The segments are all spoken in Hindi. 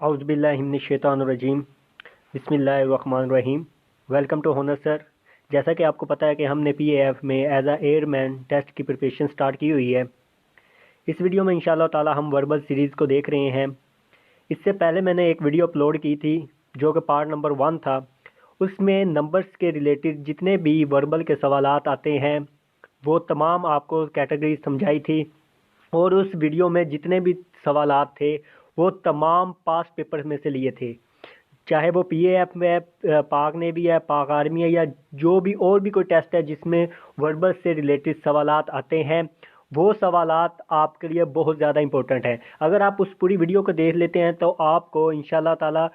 औज़ुबिल्लाहिमिनश्शैतानिर्रजीम बिस्मिल्लाहिर्रहमानिर्रहीम। Welcome to honour sir. जैसा कि आपको पता है कि हमने पीएएफ में एज अ एयरमैन टेस्ट की प्रिपरेशन स्टार्ट की हुई है। इस वीडियो में इंशाल्लाह ताला हम वर्बल सीरीज़ को देख रहे हैं। इससे पहले मैंने एक वीडियो अपलोड की थी जो कि पार्ट नंबर 1 था। उसमें नंबर्स के रिलेटेड जितने भी वर्बल के सवालात आते हैं वो तमाम आपको कैटेगरी समझाई थी, और उस वीडियो में जितने भी सवालात थे वो तमाम पास पेपर में से लिए थे, चाहे वो पीएएफ में पाक नेवी है, पाक आर्मी है, या जो भी और भी कोई टेस्ट है जिसमें वर्बल से रिलेटेड सवालात आते हैं। वो सवालात आपके लिए बहुत ज़्यादा इंपॉर्टेंट है। अगर आप उस पूरी वीडियो को देख लेते हैं तो आपको इंशाल्लाह ताला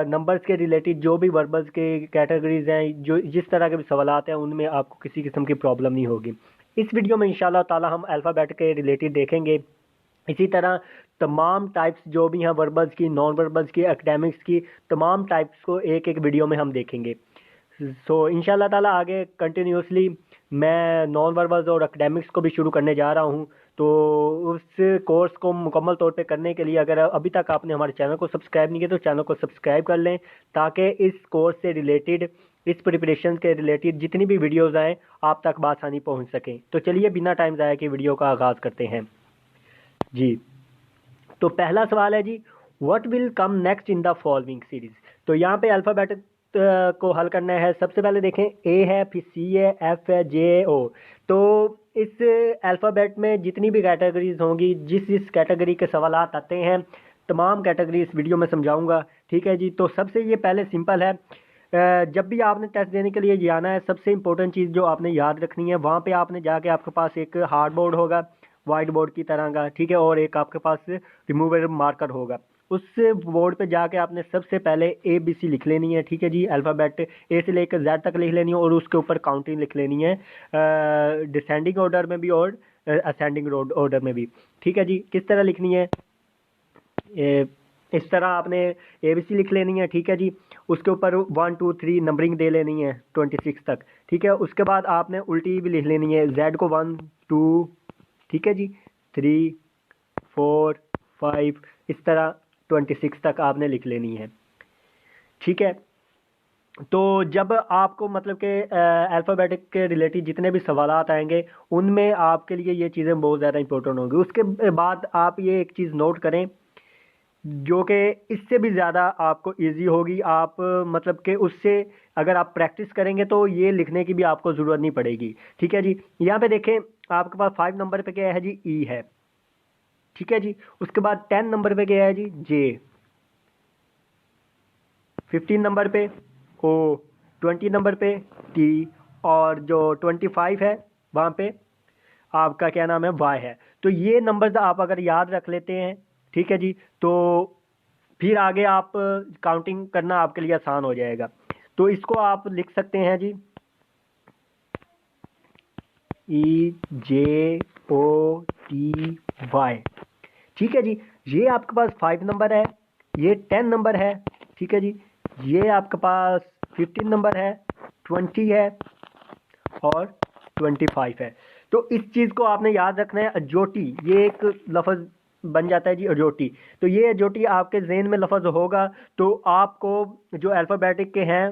नंबर्स के रिलेटेड जो भी वर्बल्स के कैटेगरीज हैं, जो जिस तरह के भी सवालात हैं, उनमें आपको किसी किस्म की प्रॉब्लम नहीं होगी। इस वीडियो में इंशाल्लाह ताला हम अल्फ़ाबेट के रिलेटेड देखेंगे। इसी तरह तमाम टाइप्स जो भी हैं वर्बल्स की, नॉन वर्बल्स की, एकेडमिक्स की, तमाम टाइप्स को एक एक वीडियो में हम देखेंगे। सो इंशाल्लाह ताला आगे कंटिन्यूसली मैं नॉन वर्बल्स और एकेडमिक्स को भी शुरू करने जा रहा हूँ। तो उस कोर्स को मुकम्मल तौर पे करने के लिए अगर अभी तक आपने हमारे चैनल को सब्सक्राइब नहीं किया तो चैनल को सब्सक्राइब कर लें, ताकि इस कोर्स से रिलेटेड, इस प्रिपरेशन के रिलेटेड जितनी भी वीडियोज़ आएँ आप तक बआसानी पहुँच सकें। तो चलिए बिना टाइम ज़ाया के वीडियो का आगाज़ करते हैं जी। तो पहला सवाल है जी, what will come next in the following series. तो यहाँ पे अल्फ़ाबेट को हल करना है। सबसे पहले देखें, ए है, फिर सी है, एफ है, जे है, ओ। तो इस अल्फ़ाबेट में जितनी भी कैटेगरीज होंगी, जिस जिस कैटेगरी के सवालात आते हैं, तमाम कैटेगरी इस वीडियो में समझाऊंगा। ठीक है जी। तो सबसे ये पहले सिंपल है, जब भी आपने टेस्ट देने के लिए जाना है, सबसे इंपॉर्टेंट चीज़ जो आपने याद रखनी है, वहाँ पे आपने जाके आपके पास एक हार्ड बोर्ड होगा वाइट बोर्ड की तरह का, ठीक है, और एक आपके पास रिमूवेबल मार्कर होगा। उस बोर्ड पे जाके आपने सबसे पहले ए बी सी लिख लेनी है। ठीक है जी। अल्फ़ाबेट ए से लेकर जेड तक लिख लेनी है, और उसके ऊपर काउंटिंग लिख लेनी है, डिसेंडिंग ऑर्डर में भी और असेंडिंग ऑर्डर में भी। ठीक है जी। किस तरह लिखनी है, इस तरह आपने ए बी सी लिख लेनी है। ठीक है जी। उसके ऊपर 1 2 3 नंबरिंग दे लेनी है 26 तक। ठीक है। उसके बाद आपने उल्टी भी लिख लेनी है, जेड को 1 2, ठीक है जी, 3 4 5, इस तरह 26 तक आपने लिख लेनी है। ठीक है। तो जब आपको मतलब कि अल्फ़ाबेटिक के रिलेटेड जितने भी सवालात आएंगे उनमें आपके लिए ये चीज़ें बहुत ज़्यादा इंपॉर्टेंट होंगी। उसके बाद आप ये एक चीज़ नोट करें जो कि इससे भी ज़्यादा आपको इजी होगी। आप मतलब कि उससे अगर आप प्रैक्टिस करेंगे तो ये लिखने की भी आपको ज़रूरत नहीं पड़ेगी। ठीक है जी। यहाँ पे देखें, आपके पास 5 नंबर पे क्या है जी, ई है। ठीक है जी। उसके बाद 10 नंबर पे क्या है जी, जे। 15 नंबर पे ओ। 20 नंबर पे टी। और जो 25 है वहाँ पे आपका क्या नाम है, वाई है। तो ये नंबर्स आप अगर याद रख लेते हैं, ठीक है जी, तो फिर आगे आप काउंटिंग करना आपके लिए आसान हो जाएगा। तो इसको आप लिख सकते हैं जी, ई जे ओ टी वाई। ठीक है जी। ये आपके पास 5 नंबर है, ये 10 नंबर है। ठीक है जी। ये आपके पास 15 नंबर है, 20 है, और 25 है। तो इस चीज़ को आपने याद रखना है। अजोटी, ये एक लफ्ज़ बन जाता है जी, अजोटी। तो ये अजोटी आपके ज़हन में लफ्ज़ होगा तो आपको जो अल्फ़ाबेटिक के हैं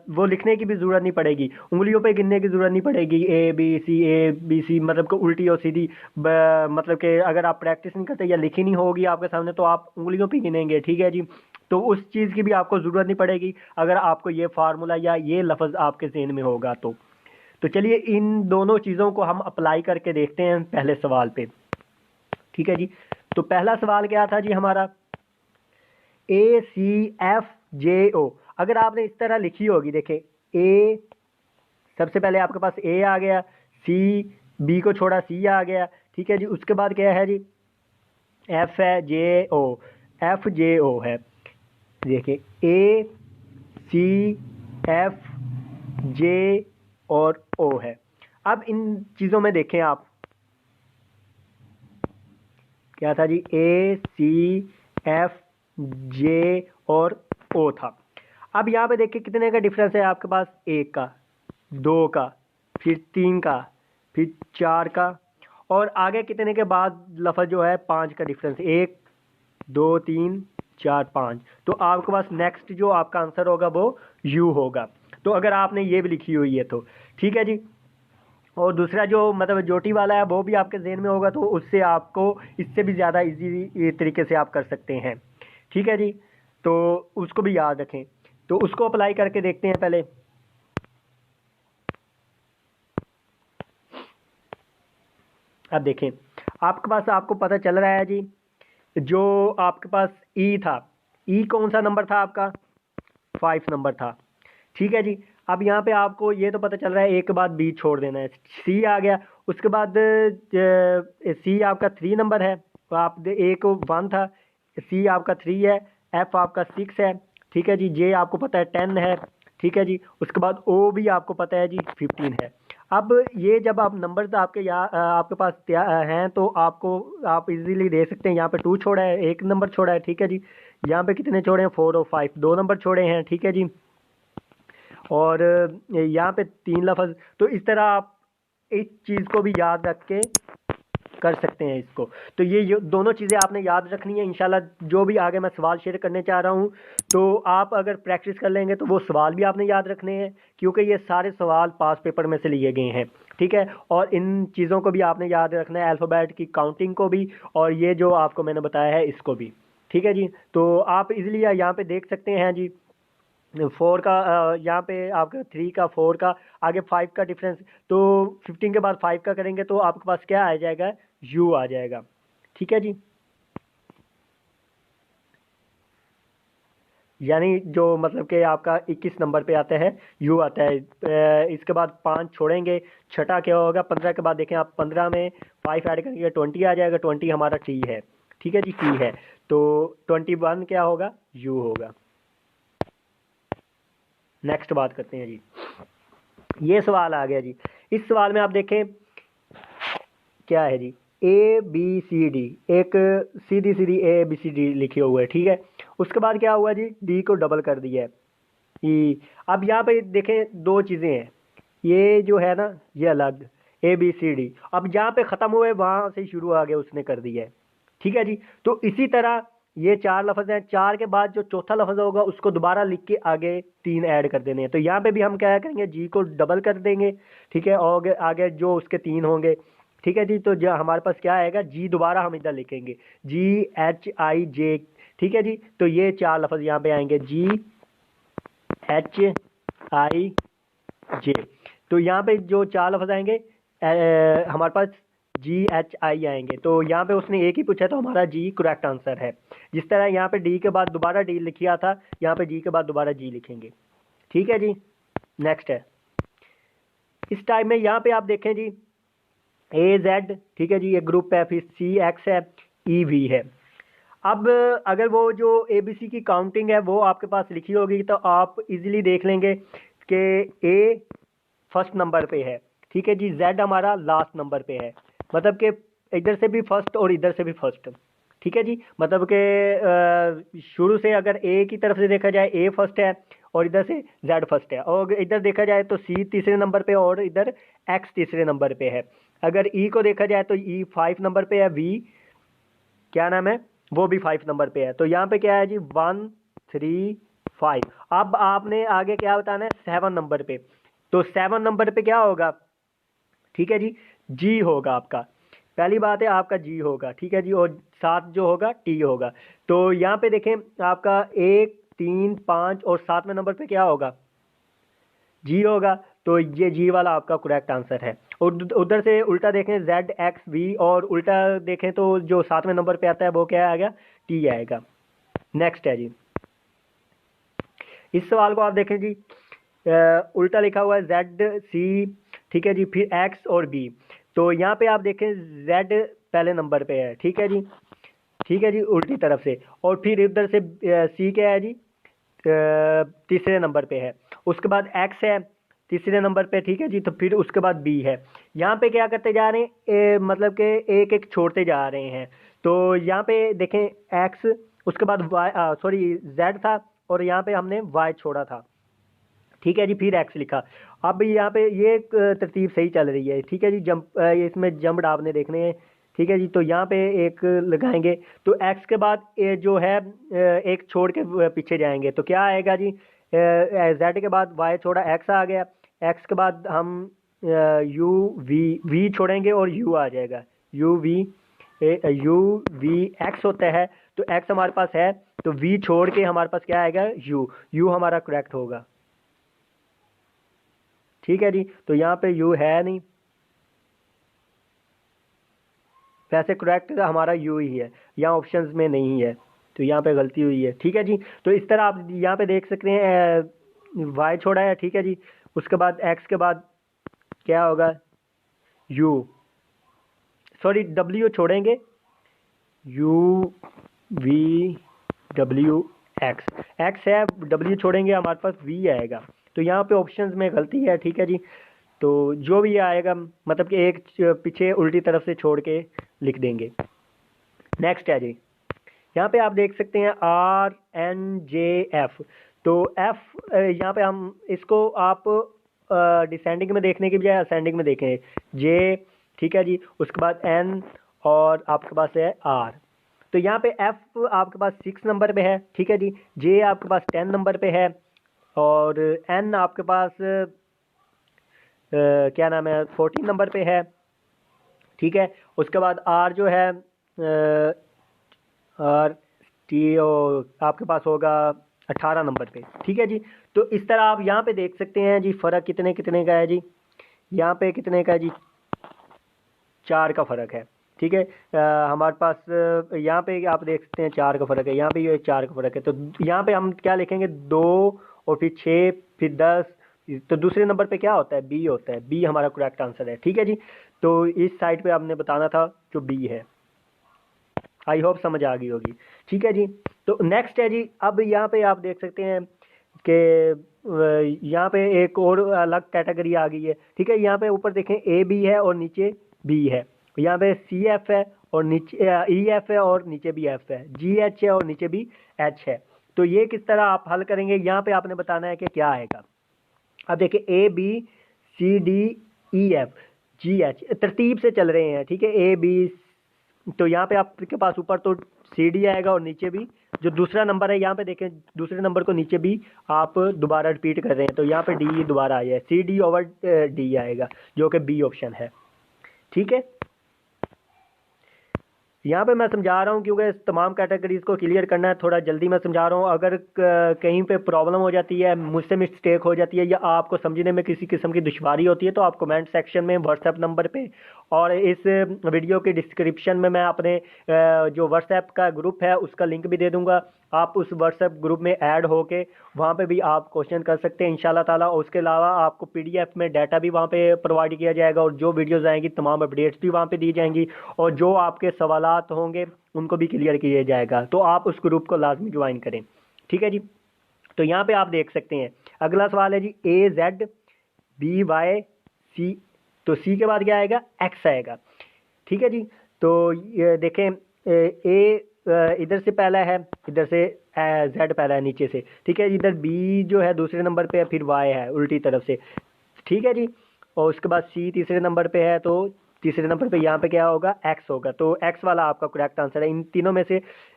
वो लिखने की भी ज़रूरत नहीं पड़ेगी, उंगलियों पे गिनने की ज़रूरत नहीं पड़ेगी। ए बी सी मतलब कि उल्टी और सीधी, मतलब कि अगर आप प्रैक्टिस नहीं करते या लिखी नहीं होगी आपके सामने तो आप उंगलियों पे गिनेंगे। ठीक है जी। तो उस चीज़ की भी आपको ज़रूरत नहीं पड़ेगी अगर आपको ये फार्मूला या ये लफ्ज़ आपके ज़हन में होगा तो चलिए इन दोनों चीज़ों को हम अप्लाई करके देखते हैं पहले सवाल पे। ठीक है जी। तो पहला सवाल क्या था जी हमारा, ए सी एफ जे ओ। अगर आपने इस तरह लिखी होगी, देखें, ए सबसे पहले आपके पास ए आ गया, सी, बी को छोड़ा सी आ गया। ठीक है जी। उसके बाद क्या है जी, एफ है, जे ओ, एफ जे ओ है। देखिए, ए सी एफ जे और ओ है। अब इन चीज़ों में देखें आप, क्या था जी, ए सी एफ जे और ओ था। अब यहाँ पे देखिए कितने का डिफरेंस है आपके पास, 1 का, 2 का, फिर 3 का, फिर 4 का, और आगे कितने के बाद लफ्ज़ जो है 5 का डिफरेंस, 1 2 3 4 5, तो आपके पास नेक्स्ट जो आपका आंसर होगा वो यू होगा। तो अगर आपने ये भी लिखी हुई है तो ठीक है जी। और दूसरा जो मतलब जोटी वाला है वो भी आपके ज़हन में होगा, तो उससे आपको इससे भी ज़्यादा इजी तरीके से आप कर सकते हैं। ठीक है जी, तो उसको भी याद रखें। तो उसको अप्लाई करके देखते हैं पहले। अब देखें, आपके पास आपको पता चल रहा है जी, जो आपके पास ई था, ई कौन सा नंबर था आपका? 5 नंबर था। ठीक है जी। अब यहाँ पे आपको ये तो पता चल रहा है ए के बाद बी छोड़ देना है, सी आ गया। उसके बाद सी आपका 3 नंबर है, तो आप ए को 1 था, सी आपका 3 है, एफ आपका 6 है। ठीक है जी, जे आपको पता है 10 है। ठीक है जी, उसके बाद ओ भी आपको पता है जी 15 है। अब ये जब आप नंबर्स आपके आपके पास हैं तो आपको आप इजीली दे सकते हैं। यहाँ पे 2 छोड़ा है, एक नंबर छोड़ा है। ठीक है जी, यहाँ पे कितने छोड़े हैं? 4 और 5, 2 नंबर छोड़े हैं। ठीक है जी, और यहाँ पे 3 लफ्ज़। तो इस तरह आप इस चीज़ को भी याद रख के कर सकते हैं इसको। तो ये दोनों चीज़ें आपने याद रखनी है। इंशाल्लाह जो भी आगे मैं सवाल शेयर करने चाह रहा हूँ, तो आप अगर प्रैक्टिस कर लेंगे तो वो सवाल भी आपने याद रखने हैं, क्योंकि ये सारे सवाल पास पेपर में से लिए गए हैं। ठीक है, और इन चीज़ों को भी आपने याद रखना है, अल्फ़ाबेट की काउंटिंग को भी, और ये जो आपको मैंने बताया है इसको भी। ठीक है जी, तो आप इजीली यहाँ पे देख सकते हैं जी, 4 का यहाँ पे आपका 3 का, 4 का, आगे 5 का डिफरेंस। तो 15 के बाद 5 का करेंगे तो आपके पास क्या आ जाएगा? यू आ जाएगा। ठीक है जी, यानी जो मतलब कि आपका 21 नंबर पे आता है, यू आता है। इसके बाद 5 छोड़ेंगे, छठा क्या होगा? 15 के बाद देखें आप, 15 में 5 ऐड करेंगे 20 आ जाएगा। 20 हमारा टी है। ठीक है जी, टी है। तो 21 क्या होगा? यू होगा। नेक्स्ट बात करते हैं जी, ये सवाल आ गया जी। इस सवाल में आप देखें क्या है जी, ए बी सी डी, एक सीधी सीधी ए बी सी डी लिखी हुआ है। ठीक है, उसके बाद क्या हुआ जी, डी को डबल कर दिया है, ई। अब यहाँ पे देखें दो चीज़ें हैं, ये जो है ना ये अलग, ए बी सी डी। अब जहाँ पे ख़त्म हुए वहाँ से शुरू आ गया, उसने कर दिया है। ठीक है जी, तो इसी तरह ये 4 लफ्ज़ हैं, 4 के बाद जो चौथा लफ्ज़ होगा उसको दोबारा लिख के आगे 3 ऐड कर देने हैं। तो यहाँ पे भी हम क्या करेंगे, जी को डबल कर देंगे। ठीक है, और आगे जो उसके 3 होंगे। ठीक है जी, तो जो हमारे पास क्या आएगा, जी दोबारा हम इधर लिखेंगे, जी एच आई जे। ठीक है जी, तो ये 4 लफ्ज़ यहाँ पे आएंगे, जी एच आई जे। तो यहाँ पे जो 4 लफ्ज़ आएंगे हमारे पास जी एच आई आएंगे। तो यहाँ पे उसने एक ही पूछा, तो हमारा जी करेक्ट आंसर है। जिस तरह यहाँ पे डी के बाद दोबारा डी लिखा था, यहाँ पे जी के बाद दोबारा जी लिखेंगे। ठीक है जी, नेक्स्ट है। इस टाइम में यहाँ पे आप देखें जी, ए जेड, ठीक है जी, ये ग्रुप है, फिर सी एक्स है, ई वी है। अब अगर वो जो ए बी सी की काउंटिंग है वो आपके पास लिखी होगी, तो आप इजीली देख लेंगे कि ए फर्स्ट नंबर पे है। ठीक है जी, जेड हमारा लास्ट नंबर पे है, मतलब कि इधर से भी फर्स्ट और इधर से भी फर्स्ट। ठीक है जी, मतलब कि शुरू से अगर ए की तरफ से देखा जाए, ए फर्स्ट है और इधर से जेड फर्स्ट है, और इधर देखा जाए तो सी तीसरे नंबर पे और इधर एक्स तीसरे नंबर पे है। अगर ई को देखा जाए तो ई 5 नंबर पे है, वी क्या नाम है, वो भी 5 नंबर पे है। तो यहाँ पे क्या है जी, 1 3 5। अब आपने आगे क्या बताना है, 7 नंबर पे। तो 7 नंबर पे क्या होगा? ठीक है जी, जी होगा आपका। पहली बात है आपका जी होगा। ठीक है जी, और 7 जो होगा टी होगा। तो यहाँ पे देखें आपका 1 3 5 और 7वें नंबर पे क्या होगा? जी होगा। तो ये जी वाला आपका करेक्ट आंसर है। और उधर से उल्टा देखें, जेड एक्स वी, और उल्टा देखें तो जो 7वें नंबर पे आता है वो क्या आएगा? टी आएगा। नेक्स्ट है जी, इस सवाल को आप देखें जी, उल्टा लिखा हुआ है जेड सी। ठीक है जी, फिर एक्स और बी। तो यहाँ पे आप देखें जेड पहले नंबर पे है। ठीक है जी, ठीक है जी, उल्टी तरफ से। और फिर इधर से सी क्या है जी, तीसरे नंबर पे है। उसके बाद एक्स है तीसरे नंबर पे। ठीक है जी, तो फिर उसके बाद बी है। यहाँ पे क्या करते जा रहे हैं, मतलब कि एक एक छोड़ते जा रहे हैं। तो यहाँ पे देखें एक्स, उसके बाद वाई, सॉरी जेड था, और यहाँ पे हमने वाई छोड़ा था। ठीक है जी, फिर एक्स लिखा। अब यहाँ पे ये तरतीब सही चल रही है। ठीक है जी, जंप इसमें जंप आपने देखने हैं। ठीक है जी। तो यहाँ पे एक लगाएंगे तो x के बाद जो है एक छोड़ के पीछे जाएंगे तो क्या आएगा जी, z के बाद y छोड़ा x आ गया, x के बाद हम u v छोड़ेंगे और u आ जाएगा, u v x होता है तो x हमारे पास है तो v छोड़ के हमारे पास क्या आएगा, u हमारा करेक्ट होगा। ठीक है जी। तो यहाँ पे u है नहीं, वैसे करेक्ट हमारा u ही है, यहाँ ऑप्शंस में नहीं है तो यहाँ पे गलती हुई है। ठीक है जी। तो इस तरह आप यहाँ पे देख सकते हैं y छोड़ा है, ठीक है जी। उसके बाद x के बाद क्या होगा, w छोड़ेंगे, u v w x है, w छोड़ेंगे हमारे पास v आएगा तो यहाँ पे ऑप्शंस में गलती है। ठीक है जी। तो जो भी आएगा मतलब कि एक पीछे उल्टी तरफ से छोड़ के लिख देंगे। नेक्स्ट है जी, यहाँ पे आप देख सकते हैं RNJF। तो F यहाँ पे हम इसको आप डिसेंडिंग में देखने की बजाय असेंडिंग में देखें, J, ठीक है जी। उसके बाद N और आपके पास है R। तो यहाँ पे F आपके पास 6 नंबर पे है, ठीक है जी। J आपके पास 10 नंबर पे है और N आपके पास क्या नाम है 14 नंबर पे है, ठीक है। उसके बाद R जो है R T आपके पास होगा 18 नंबर पे, ठीक है जी। तो इस तरह आप यहाँ पे देख सकते हैं जी फ़र्क कितने कितने का है जी, यहाँ पे कितने का है जी, 4 का फ़र्क है, ठीक है। हमारे पास यहाँ पे आप देख सकते हैं 4 का फ़र्क है, यहाँ पे ये 4 का फ़र्क है। तो यहाँ पे हम क्या लिखेंगे 2 और फिर 6 फिर 10, तो दूसरे नंबर पे क्या होता है, बी होता है, बी हमारा करेक्ट आंसर है। ठीक है जी। तो इस साइड पे आपने बताना था जो बी है। आई होप समझ आ गई होगी। ठीक है जी। तो नेक्स्ट है जी, अब यहाँ पे आप देख सकते हैं कि यहाँ पे एक और अलग कैटेगरी आ गई है, ठीक है। यहाँ पे ऊपर देखें ए बी है और नीचे बी है, यहाँ पे सी एफ है और नीचे ई एफ है और नीचे भी एफ है, जी एच है और नीचे भी एच है। तो ये किस तरह आप हल करेंगे, यहाँ पे आपने बताना है कि क्या आएगा। अब देखिए A B C D E F G H तरतीब से चल रहे हैं, ठीक है। ए बी, तो यहाँ पे आपके पास ऊपर तो सी डी आएगा और नीचे भी जो दूसरा नंबर है, यहाँ पे देखें दूसरे नंबर को नीचे भी आप दोबारा रिपीट कर रहे हैं तो यहाँ पे डी दोबारा आया, सी डी ओवर डी आएगा जो कि बी ऑप्शन है। ठीक है। यहाँ पे मैं समझा रहा हूँ क्योंकि तमाम कैटेगरीज को क्लियर करना है, थोड़ा जल्दी मैं समझा रहा हूँ। अगर कहीं पे प्रॉब्लम हो जाती है, मुझसे मिस्टेक हो जाती है या आपको समझने में किसी किस्म की दुश्वारी होती है तो आप कमेंट सेक्शन में व्हाट्सएप नंबर पे और इस वीडियो के डिस्क्रिप्शन में मैं अपने जो व्हाट्सएप का ग्रुप है उसका लिंक भी दे दूँगा। आप उस व्हाट्सएप ग्रुप में ऐड होके वहाँ पे भी आप क्वेश्चन कर सकते हैं इंशाल्लाह ताला। और उसके अलावा आपको पीडीएफ में डाटा भी वहाँ पे प्रोवाइड किया जाएगा और जो वीडियोज़ आएंगी तमाम अपडेट्स भी वहाँ पे दी जाएंगी और जो आपके सवालात होंगे उनको भी क्लियर किया जाएगा। तो आप उस ग्रुप को लाजमी ज्वाइन करें। ठीक है जी। तो यहाँ पे आप देख सकते हैं अगला सवाल है जी ए जेड बी वाई सी, तो सी के बाद क्या आएगा, एक्स आएगा। ठीक है जी। तो ये देखें ए इधर से पहला है, इधर से जेड पहला है नीचे से, ठीक है। इधर बी जो है दूसरे नंबर पे है, फिर वाई है उल्टी तरफ से, ठीक है जी। और उसके बाद सी तीसरे नंबर पे है, तो तीसरे नंबर पे यहाँ पे क्या होगा, एक्स होगा। तो एक्स वाला आपका करेक्ट आंसर है, इन तीनों में से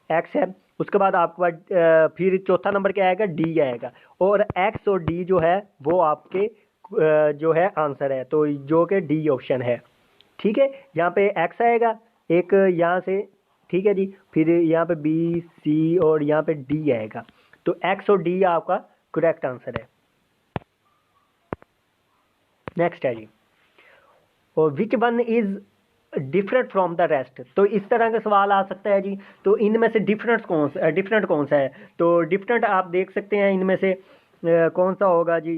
एक्स है। उसके बाद आपके पास फिर चौथा नंबर क्या आएगा, डी आएगा। और एक्स और डी जो है वो आपके जो है आंसर है, तो जो कि डी ऑप्शन है। ठीक है। यहाँ पे एक्स आएगा एक यहाँ से, ठीक है जी। फिर यहाँ पे बी सी और यहाँ पे डी आएगा, तो एक्स और डी आपका करेक्ट आंसर है। नेक्स्ट है जी, और which one is different from the rest. तो इस तरह का सवाल आ सकता है जी। तो इनमें से डिफरेंट कौन सा है, तो डिफरेंट आप देख सकते हैं इनमें से कौन सा होगा जी।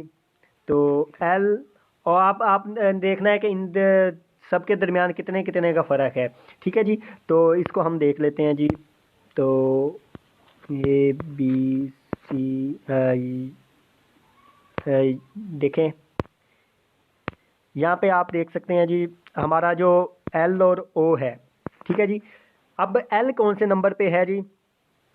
तो एल, और आप देखना है कि इन सबके दरमियान कितने कितने का फ़र्क है। ठीक है जी। तो इसको हम देख लेते हैं जी। तो ए बी सी देखें, यहाँ पे आप देख सकते हैं जी हमारा जो एल और ओ है, ठीक है जी। अब एल कौन से नंबर पे है जी,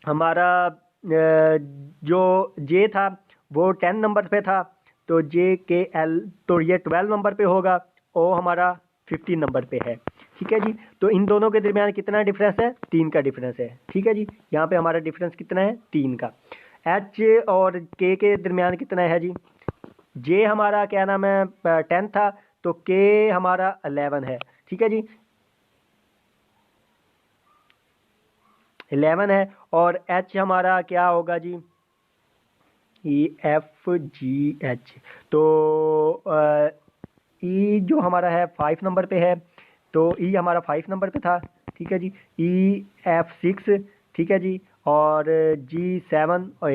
हमारा जो जे था वो 10 नंबर पे था, तो जे के एल, तो ये 12 नंबर पे होगा। ओ हमारा 15 नंबर पे है, ठीक है जी। तो इन दोनों के दरमियान कितना डिफरेंस है, 3 का डिफरेंस है। ठीक है जी, यहाँ पे हमारा डिफरेंस कितना है, 3 का। एच और के दरमियान कितना है जी, जे हमारा क्या नाम है 10 था, तो के हमारा 11 है। ठीक है जी, 11 है। और एच हमारा क्या होगा जी, ई एफ जी एच। तो ई जो हमारा है 5 नंबर पे है, तो ई हमारा 5 नंबर पे था। ठीक है जी, ई एफ 6, ठीक है जी, और जी 7 और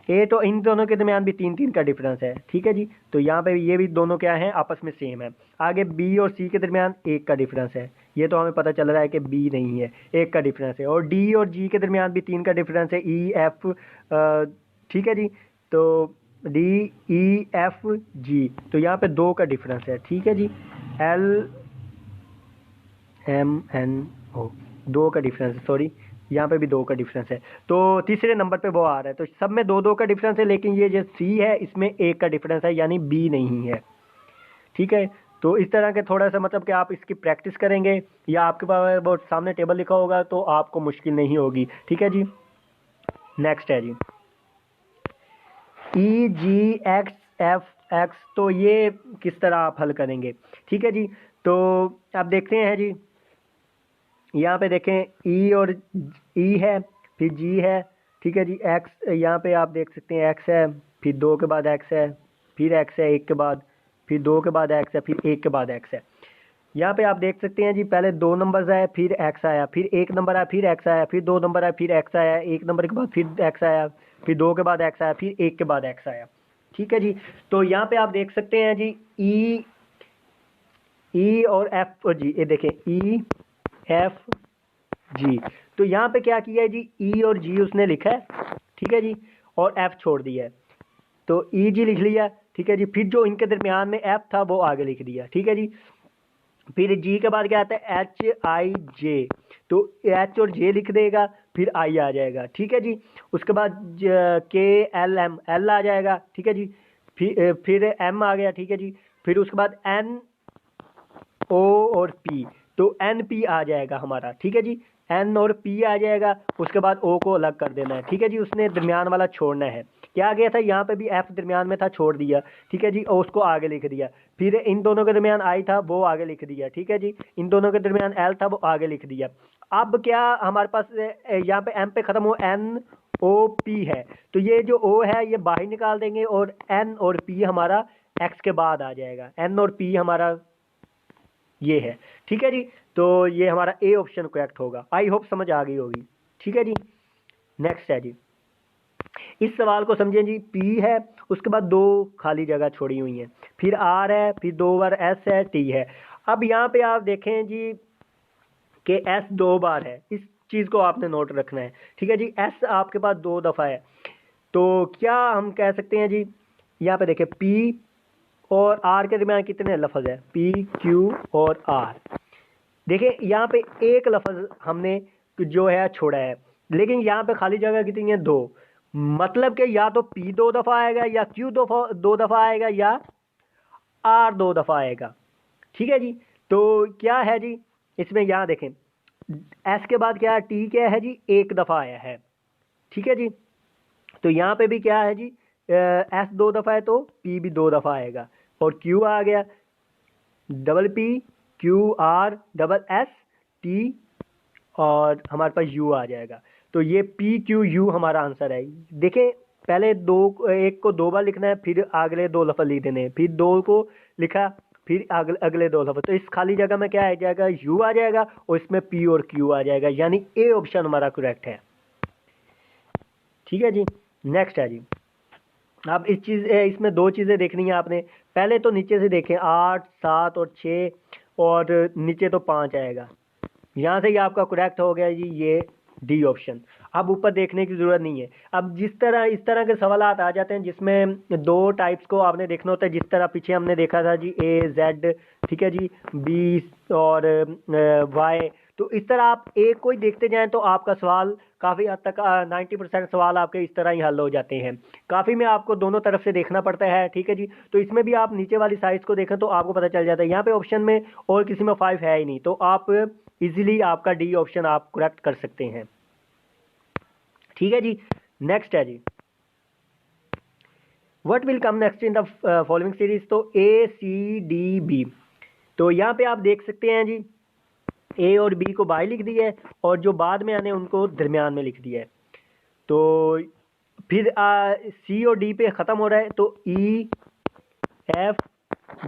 8 और इन दोनों के दरमियान भी 3 का डिफरेंस है। ठीक है जी, तो यहाँ पे ये भी दोनों क्या हैं, आपस में सेम है। आगे बी और सी के दरमियान 1 का डिफरेंस है, ये तो हमें पता चल रहा है कि बी नहीं है, 1 का डिफरेंस है। और डी और जी के दरमियान भी 3 का डिफरेंस है, ई एफ, ठीक है जी। तो डी ई एफ जी, तो यहाँ पे 2 का डिफरेंस है। ठीक है जी, एल एम एन ओ, 2 का डिफरेंस है, सॉरी यहाँ पे भी 2 का डिफरेंस है। तो तीसरे नंबर पे वो आ रहा है, तो सब में 2 का डिफरेंस है, लेकिन ये जो सी है इसमें 1 का डिफरेंस है, यानी बी नहीं है। ठीक है, तो इस तरह के थोड़ा सा मतलब कि आप इसकी प्रैक्टिस करेंगे या आपके पास वो सामने टेबल लिखा होगा तो आपको मुश्किल नहीं होगी। ठीक है जी, नेक्स्ट है जी ई जी एक्स एफ एक्स, तो ये किस तरह आप हल करेंगे। ठीक है जी, तो आप देखते हैं जी, यहाँ पे देखें ई और ई है, फिर जी है। ठीक है जी, एक्स यहाँ पे आप देख सकते हैं एक्स है, फिर 2 के बाद एक्स है, फिर एक्स है 1 के बाद, फिर 2 के बाद एक्स है, फिर 1 के बाद एक्स है। यहाँ पे आप देख सकते हैं जी, पहले 2 नंबर्स आए, फिर एक्स आया, फिर 1 नंबर आया, फिर एक्स आया, फिर 2 नंबर आया, फिर एक्स आया, 1 नंबर के बाद फिर एक्स आया, फिर 2 के बाद एक्स आया, फिर 1 के बाद एक्स आया। ठीक है जी, तो यहाँ पे आप देख सकते हैं जी ई और एफ और जी, ये देखें ई एफ जी, तो यहाँ पे क्या किया है जी, ई और जी उसने लिखा है। ठीक है जी, और एफ छोड़ दिया है, तो ई जी लिख लिया। ठीक है जी, फिर जो इनके दरमियान में एफ था वो आगे लिख दिया। ठीक है जी, फिर जी के बाद क्या आता है, एच आई जे, तो एच और जे लिख देगा, फिर आई आ जाएगा। ठीक है जी, उसके बाद के एल एम, एल आ जाएगा। ठीक है जी, फिर एम आ गया। ठीक है जी, फिर उसके बाद एन ओ और पी, तो एन पी आ जाएगा हमारा। ठीक है जी, एन और पी आ जाएगा, उसके बाद ओ को अलग कर देना है। ठीक है जी, उसने दरमियान वाला छोड़ना है। क्या आ गया था, यहाँ पे भी एफ दरमियान में था, छोड़ दिया। ठीक है जी, और उसको आगे लिख दिया। फिर इन दोनों के दरमियान आई था, वो आगे लिख दिया। ठीक है जी, इन दोनों के दरमियान एल था, वो आगे लिख दिया। अब क्या हमारे पास यहाँ पे एम पे खत्म हो, एन ओ पी है, तो ये जो ओ है ये बाहर निकाल देंगे और एन और पी हमारा एक्स के बाद आ जाएगा। एन और पी हमारा ये है। ठीक है जी, तो ये हमारा ए ऑप्शन करेक्ट होगा। आई होप समझ आ गई होगी। ठीक है जी, नेक्स्ट है जी, इस सवाल को समझें जी, पी है, उसके बाद 2 खाली जगह छोड़ी हुई हैं, फिर आर है, फिर 2 बार एस है, टी है। अब यहाँ पे आप देखें जी कि एस 2 बार है, इस चीज़ को आपने नोट रखना है। ठीक है जी, एस आपके पास 2 दफ़ा है, तो क्या हम कह सकते हैं जी, यहाँ पे देखें पी और आर के दरमियान कितने लफ्ज़ है, पी क्यू और आर। देखिए यहाँ पे एक लफ्ज़ हमने जो है छोड़ा है, लेकिन यहाँ पे खाली जगह कितनी है, 2। मतलब कि या तो पी 2 दफ़ा आएगा, या क्यू 2 दफ़ा आएगा, या आर 2 दफ़ा आएगा। ठीक है जी, तो क्या है जी, इसमें यहाँ देखें एस के बाद क्या है, टी क्या है जी, 1 दफ़ा आया है। ठीक है जी, तो यहाँ पे भी क्या है जी, एस 2 दफ़ा है तो पी भी 2 दफ़ा आएगा, और क्यू आ गया, double P Q R double S T, और हमारे पास यू आ जाएगा। तो ये पी क्यू यू हमारा आंसर है। देखें पहले एक को 2 बार लिखना है, फिर अगले 2 लफ्ज़ लिख देने, फिर 2 को लिखा, फिर अगले 2 लफ्ज़, तो इस खाली जगह में क्या आ जाएगा, यू आ जाएगा, और इसमें पी और क्यू आ जाएगा, यानी ए ऑप्शन हमारा करेक्ट है। ठीक है जी, नेक्स्ट है जी, अब इसमें 2 चीज़ें देखनी है आपने। पहले तो नीचे से देखें, 8 7 और 6, और नीचे तो 5 आएगा, यहाँ से ये आपका करेक्ट हो गया जी, ये डी ऑप्शन। अब ऊपर देखने की ज़रूरत नहीं है। अब इस तरह के सवाल आ जाते हैं जिसमें 2 टाइप्स को आपने देखना होता है, जिस तरह पीछे हमने देखा था जी, ए जेड, ठीक है जी, बी और वाई। तो इस तरह आप एक को ही देखते जाएं तो आपका सवाल काफ़ी हद तक 90% सवाल आपके इस तरह ही हल हो जाते हैं। काफ़ी में आपको दोनों तरफ से देखना पड़ता है, ठीक है जी। तो इसमें भी आप नीचे वाली साइज को देखें तो आपको पता चल जाता है। यहाँ पे ऑप्शन में और किसी में 5 है ही नहीं, तो आप इजीली आपका डी ऑप्शन आप करेक्ट कर सकते हैं, ठीक है जी। नेक्स्ट है जी, what will come next in the following series. तो ACDB, तो यहाँ पे आप देख सकते हैं जी, ए और बी को बाई लिख दिया है और जो बाद में आने उनको दरमियान में लिख दिया है। तो फिर सी और डी पे ख़त्म हो रहा है, तो E, F,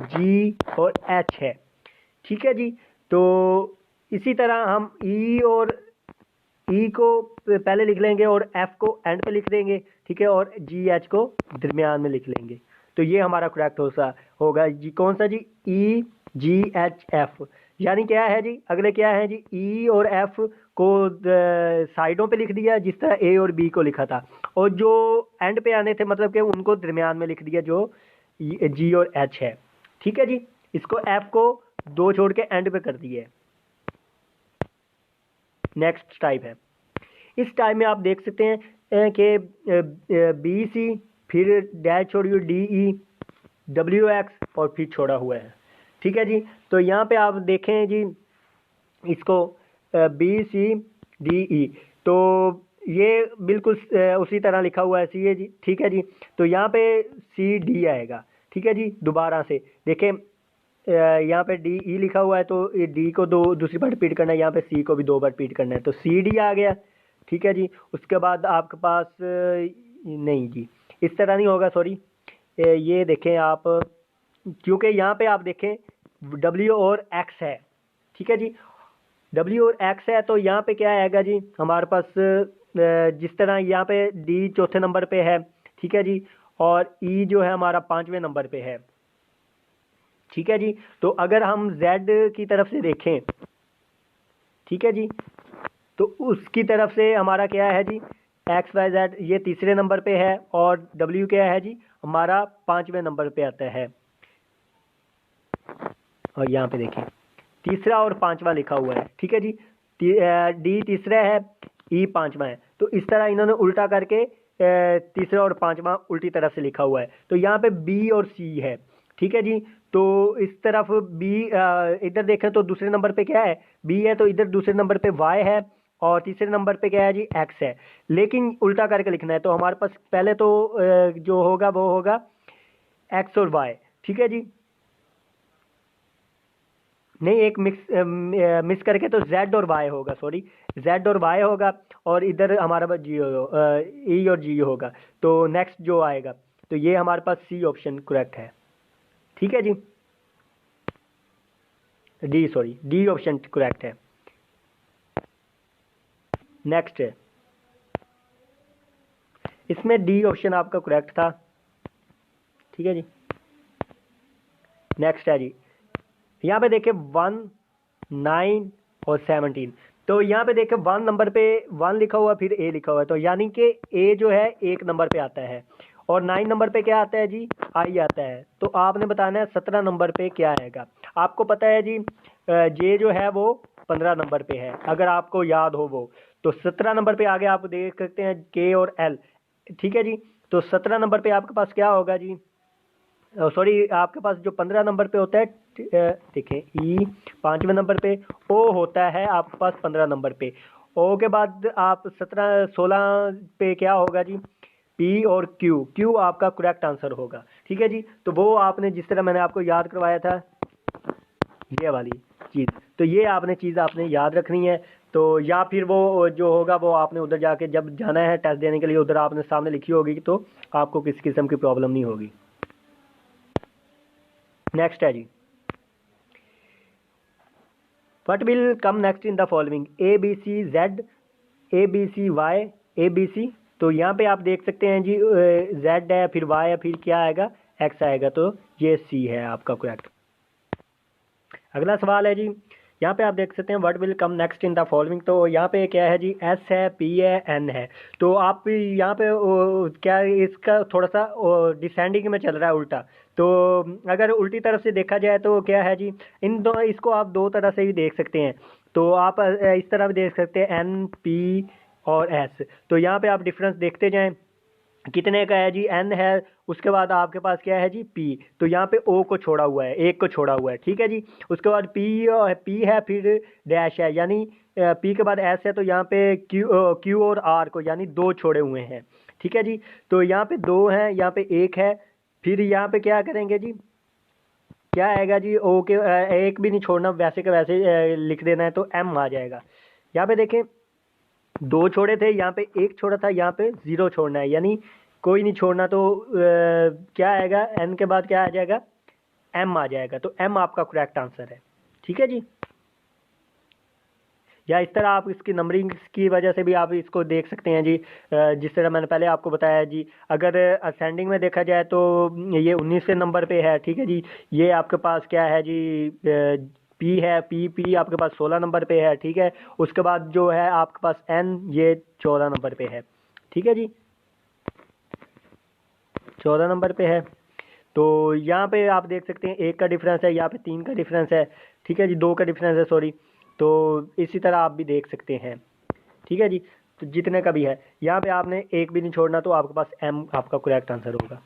G और H है, ठीक है जी। तो इसी तरह हम E को पहले लिख लेंगे और F को एंड पे लिख देंगे, ठीक है, और GH को दरमियान में लिख लेंगे। तो ये हमारा करेक्ट होगा जी। कौन सा जी, EGHF, यानी क्या है जी, अगले क्या है जी, E और F को साइडों पे लिख दिया जिस तरह A और B को लिखा था, और जो एंड पे आने थे मतलब कि उनको दरमियान में लिख दिया जो G और H है, ठीक है जी। इसको F को 2 छोड़ के एंड पे कर दिए। नेक्स्ट टाइप है, इस टाइप में आप देख सकते हैं कि BC फिर डैश छोड़ी हुई DE, WX और फिर छोड़ा हुआ है, ठीक है जी। तो यहाँ पे आप देखें जी इसको BCDE, तो ये बिल्कुल उसी तरह लिखा हुआ है सी है जी, ठीक है जी। तो यहाँ पे CD आएगा, ठीक है जी। दोबारा से देखें, यहाँ पे DE लिखा हुआ है तो D को दूसरी बार रिपीट करना है, यहाँ पे C को भी 2 बार रिपीट करना है, तो CD आ गया, ठीक है जी। उसके बाद आपके पास नहीं जी, इस तरह नहीं होगा, सॉरी। ये देखें आप, क्योंकि यहाँ पे आप देखें W और X है, ठीक है जी। W और X है तो यहाँ पे क्या आएगा जी हमारे पास, जिस तरह यहाँ पे D चौथे नंबर पे है, ठीक है जी, और E जो है हमारा 5वें नंबर पे है, ठीक है जी। तो अगर हम Z की तरफ से देखें, ठीक है जी, तो उसकी तरफ से हमारा क्या है जी, XYZ ये तीसरे नंबर पे है और W क्या है जी हमारा 5वें नंबर पे आता है। और यहाँ पे देखें तीसरा और 5वां लिखा हुआ है, ठीक है जी। D तीसरा है, E 5वां है, तो इस तरह इन्होंने उल्टा करके तीसरा और 5वां उल्टी तरफ से लिखा हुआ है। तो यहाँ पे B और C है, ठीक है जी। तो इस तरफ B, इधर देखें तो दूसरे नंबर पे क्या है, B है, तो इधर दूसरे नंबर पे Y है और तीसरे नंबर पे क्या है जी, X है, लेकिन उल्टा करके लिखना है। तो हमारे पास पहले तो जो होगा वो होगा X और Y, ठीक है जी। नहीं, एक मिस करके तो Z और Y होगा, सॉरी, Z और Y होगा और इधर हमारा पास G E और G होगा। तो नेक्स्ट जो आएगा, तो ये हमारे पास C ऑप्शन करेक्ट है, ठीक है जी। D ऑप्शन करेक्ट है। नेक्स्ट है, इसमें D ऑप्शन आपका करेक्ट था, ठीक है जी। नेक्स्ट है जी, यहाँ पे देखें 1, 9 और 17, तो यहाँ पे देखें 1 नंबर पे 1 लिखा हुआ फिर A लिखा हुआ है, तो यानी कि A जो है 1 नंबर पे आता है और 9 नंबर पे क्या आता है जी, I आता है। तो आपने बताना है 17 नंबर पे क्या आएगा। आपको पता है जी J जो है वो 15 नंबर पे है, अगर आपको याद हो वो। तो 17 नंबर पे आगे आप देख सकते हैं K और L, ठीक है जी। तो 17 नंबर पे आपके पास क्या होगा जी, सॉरी, आपके पास जो 15 नंबर पे होता है, देखें E 5वें नंबर पे, O होता है आपके पास 15 नंबर पे, O के बाद आप 16 पे क्या होगा जी, P और Q आपका करेक्ट आंसर होगा, ठीक है जी। तो वो आपने जिस तरह मैंने आपको याद करवाया था ये वाली चीज़, तो ये चीज़ आपने याद रखनी है। तो या फिर वो जो होगा वो आपने उधर जाके जब जाना है टेस्ट देने के लिए, उधर आपने सामने लिखी होगी, तो आपको किसी किस्म की प्रॉब्लम नहीं होगी। नेक्स्ट है जी, what will come next in the following, ABCZ, ABCY, ABC। तो यहाँ पे आप देख सकते हैं जी Z है, फिर Y है, फिर क्या आएगा, X आएगा, तो ये C है आपका करेक्ट। अगला सवाल है जी, यहाँ पे आप देख सकते हैं what will come next in the following. तो यहाँ पे क्या है जी, S है, P है, N है। तो आप यहाँ पे क्या इसका थोड़ा सा डिसेंडिंग में चल रहा है, उल्टा। तो अगर उल्टी तरफ से देखा जाए तो क्या है जी, इसको आप 2 तरह से भी देख सकते हैं। तो आप इस तरह भी देख सकते हैं NP और एस। तो यहाँ पे आप डिफरेंस देखते जाएं, कितने का है जी, एन है, उसके बाद आपके पास क्या है जी, पी। तो यहाँ पे ओ को छोड़ा हुआ है, एक को छोड़ा हुआ है, ठीक है जी। उसके बाद पी है, फिर डैश है, यानी पी के बाद एस है, तो यहाँ पे क्यू और आर को यानी दो छोड़े हुए हैं, ठीक है जी। तो यहाँ पे दो हैं, यहाँ पे एक है, फिर यहाँ पे क्या करेंगे जी, क्या आएगा जी, ओ के एक भी नहीं छोड़ना, वैसे के वैसे लिख देना है, तो एम आ जाएगा। यहाँ पे देखें, दो छोड़े थे, यहाँ पे एक छोड़ा था, यहाँ पे जीरो छोड़ना है, यानी कोई नहीं छोड़ना, तो क्या आएगा, एन के बाद क्या आ जाएगा, एम आ जाएगा। तो एम आपका करेक्ट आंसर है, ठीक है जी। या इस तरह आप इसकी नंबरिंग की वजह से भी आप इसको देख सकते हैं जी, जिस तरह मैंने पहले आपको बताया जी। अगर असेंडिंग में देखा जाए तो ये 19वें नंबर पे है, ठीक है जी। ये आपके पास क्या है जी, पी है, पी आपके पास 16 नंबर पे है, ठीक है। उसके बाद जो है आपके पास एन, ये 14 नंबर पे है, ठीक है जी, 14 नंबर पे है। तो यहाँ पे आप देख सकते हैं एक का डिफरेंस है, यहाँ पे तीन का डिफरेंस है, ठीक है जी, दो का डिफरेंस है, सॉरी। तो इसी तरह आप भी देख सकते हैं, ठीक है जी। तो जितने का भी है, यहाँ पे आपने एक भी नहीं छोड़ना, तो आपके पास एम आपका करेक्ट आंसर होगा।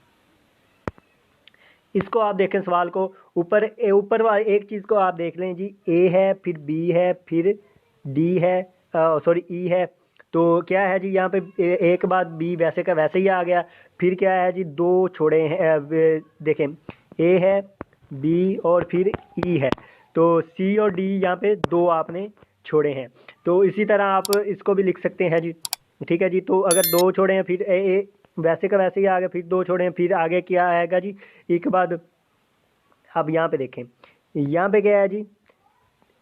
इसको आप देखें सवाल को, ऊपर वाले एक चीज़ को आप देख लें जी, ए है, फिर बी है, फिर डी है, सॉरी ई है। तो क्या है जी, यहाँ पे ए के बाद बी वैसे का वैसे ही आ गया। फिर क्या है जी, दो छोड़े हैं, देखें, ए है, बी और फिर ई है। तो सी और डी यहाँ पे दो आपने छोड़े हैं। तो इसी तरह आप इसको भी लिख सकते हैं जी, ठीक है जी। तो अगर दो छोड़े हैं, फिर ए वैसे का वैसे ही आ गया, फिर दो छोड़े हैं, फिर आगे क्या आएगा जी, एक बाद। अब यहाँ पे देखें, यहाँ पे क्या है जी,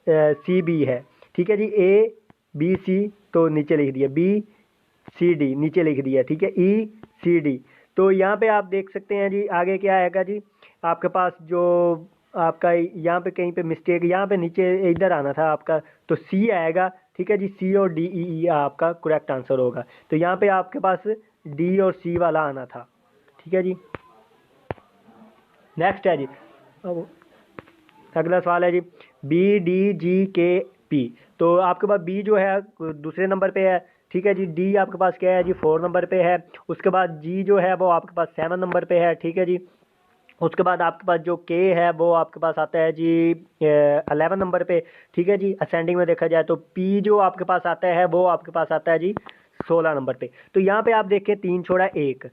सी बी है, ठीक है जी। ए बी सी तो नीचे लिख दिया, बी सी डी नीचे लिख दिया, ठीक है, ई सी डी। तो यहाँ पे आप देख सकते हैं जी, आगे क्या आएगा जी, आपके पास जो आपका यहाँ पे कहीं पे मिस्टेक, यहाँ पे नीचे इधर आना था आपका, तो सी आएगा, ठीक है जी। सी और डी ई आपका करेक्ट आंसर होगा। तो यहाँ पे आपके पास डी और सी वाला आना था, ठीक है जी। नेक्स्ट है जी, अब अगला सवाल है जी, बी डी जी के पी। तो आपके पास बी जो है दूसरे नंबर पे है, ठीक है जी। डी आपके पास क्या है जी, 4 नंबर पे है। उसके बाद जी जो है वो आपके पास 7 नंबर पे है, ठीक है जी। उसके बाद आपके पास जो के है वो आपके पास आता है जी 11 नंबर पे, ठीक है जी। असेंडिंग में देखा जाए तो पी जो आपके पास आता है वो आपके पास आता है जी 16 नंबर पे। तो यहाँ पे आप देखें, तीन छोड़ा एक,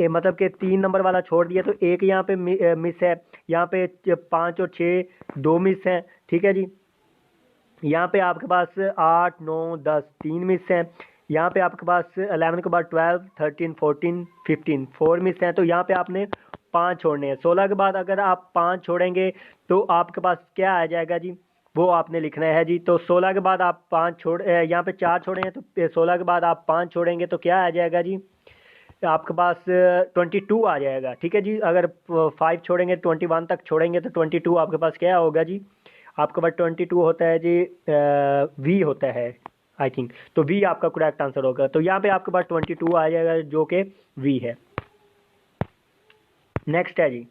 मतलब कि 3 नंबर वाला छोड़ दिया, तो एक यहाँ पे मिस है। यहाँ पे 5 और 6 दो मिस हैं, ठीक है जी। यहाँ पे आपके पास 8 9 10 3 मिस हैं। यहाँ पे आपके पास 11 के बाद 12 13 14 15 4 मिस हैं। तो यहाँ पे आपने 5 छोड़ने हैं। 16 के बाद अगर आप 5 छोड़ेंगे तो आपके पास क्या आ जाएगा जी, वो आपने लिखना है जी। तो 16 के बाद आप 5 यहाँ पे 4 छोड़े हैं, तो 16 के बाद आप 5 छोड़ेंगे तो क्या आ जाएगा जी, आपके पास 22 आ जाएगा, ठीक है जी। अगर 5 छोड़ेंगे 21 तक छोड़ेंगे तो 22 आपके पास क्या होगा जी, आपके पास 22 होता है जी, वी होता है आई थिंक। तो वी आपका करेक्ट आंसर होगा। तो यहाँ पे आपके पास 22 आ जाएगा जो कि वी है। नेक्स्ट है जी,